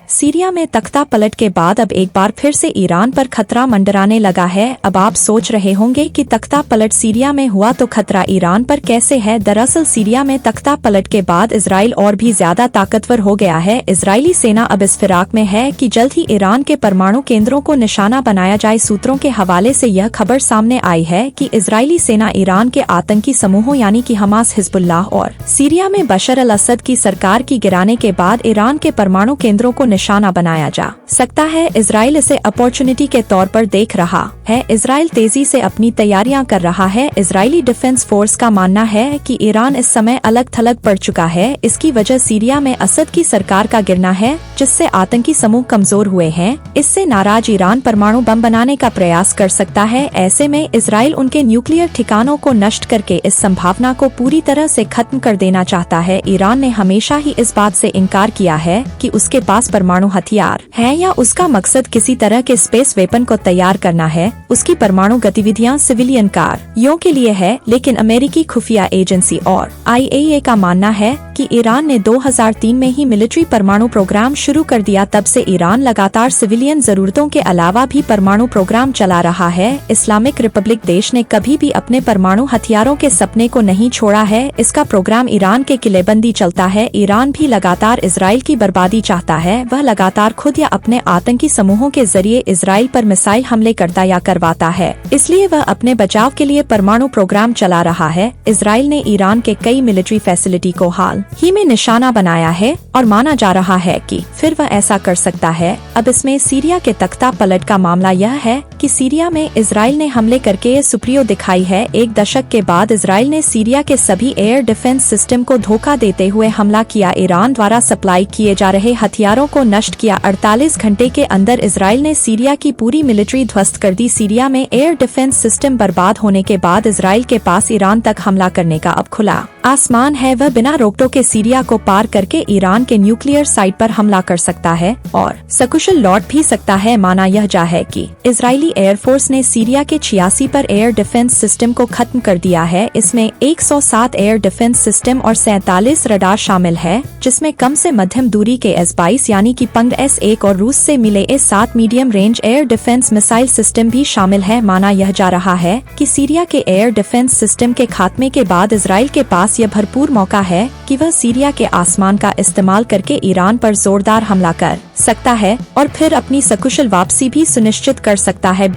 Syria में तख्ता पलट के बाद अब एक बार फिर से ईरान पर खतरा मंडराने लगा है। अब आप सोच रहे होंगे कि तख्ता पलट सीरिया में हुआ तो खतरा ईरान पर कैसे है। दरअसल सीरिया में तख्ता पलट के बाद इजराइल और भी ज्यादा ताकतवर हो गया है। इजरायली सेना अब इस फिराक में है कि जल्द ही ईरान के परमाणु केंद्रों को निशाना बनाया जाए। सूत्रों के हवाले से यह खबर सामने आई है कि इजरायली सेना ईरान के आतंकी समूहों यानी कि हमास, हिजबुल्लाह और सीरिया में बशर अल असद की सरकार की गिराने के बाद ईरान के परमाणु केंद्रों को निशाना बनाया जा सकता है। इजराइल इसे अपॉर्चुनिटी के तौर पर देख रहा है। इजराइल तेजी से अपनी तैयारियां कर रहा है। इजरायली डिफेंस फोर्स का मानना है कि ईरान इस समय अलग थलग पड़ चुका है। इसकी वजह सीरिया में असद की सरकार का गिरना है, जिससे आतंकी समूह कमजोर हुए हैं। इससे नाराज ईरान परमाणु बम बनाने का प्रयास कर सकता है। ऐसे में इजराइल उनके न्यूक्लियर ठिकानों को नष्ट करके इस संभावना को पूरी तरह से खत्म कर देना चाहता है। ईरान ने हमेशा ही इस बात से इनकार किया है कि उसके पास परमाणु हथियार है या उसका मकसद किसी तरह के स्पेस वेपन को तैयार करना है। उसकी परमाणु गतिविधियां सिविलियन कार्यों के लिए है, लेकिन अमेरिकी खुफिया एजेंसी और IAEA का मानना है कि ईरान ने 2003 में ही मिलिट्री परमाणु प्रोग्राम शुरू कर दिया। तब से ईरान लगातार सिविलियन जरूरतों के अलावा भी परमाणु प्रोग्राम चला रहा है। इस्लामिक रिपब्लिक देश ने कभी भी अपने परमाणु हथियारों के सपने को नहीं छोड़ा है। इसका प्रोग्राम ईरान के किलेबंदी चलता है। ईरान भी लगातार इजराइल की बर्बादी चाहता है। वह लगातार खुद या अपने आतंकी समूहों के जरिए इजराइल पर मिसाइल हमले करता या करवाता है, इसलिए वह अपने बचाव के लिए परमाणु प्रोग्राम चला रहा है। इजराइल ने ईरान के कई मिलिट्री फैसिलिटी को हाल ही में निशाना बनाया है और माना जा रहा है कि फिर वह ऐसा कर सकता है। अब इसमें सीरिया के तख्ता पलट का मामला यह है कि सीरिया में इजराइल ने हमले करके ये सुप्रियो दिखाई है। एक दशक के बाद इजराइल ने सीरिया के सभी एयर डिफेंस सिस्टम को धोखा देते हुए हमला किया। ईरान द्वारा सप्लाई किए जा रहे हथियारों को नष्ट किया। 48 घंटे के अंदर इजराइल ने सीरिया की पूरी मिलिट्री ध्वस्त कर दी। सीरिया में एयर डिफेंस सिस्टम बर्बाद होने के बाद इजराइल के पास ईरान तक हमला करने का अब खुला आसमान है। वह बिना रोक-टोक के सीरिया को पार करके ईरान के न्यूक्लियर साइट पर हमला कर सकता है और सकुशल लौट भी सकता है। माना यह जा है कि इजरायली एयरफोर्स ने सीरिया के 86 पर एयर डिफेंस सिस्टम को खत्म कर दिया है। इसमें 107 एयर डिफेंस सिस्टम और 47 रडार शामिल है, जिसमें कम से मध्यम दूरी के S-22 यानी कि पंग S-1 और रूस से मिले S-7 medium range air defence missile system भी शामिल है। माना यह जा रहा है कि सीरिया के एयर डिफेंस सिस्टम के खात्मे के बाद इजराइल के पास यह भरपूर मौका है कि वह सीरिया के आसमान का इस्तेमाल करके ईरान पर जोरदार हमला कर सकता है और फिर अपनी सकुशल वापसी भी सुनिश्चित कर सकता है।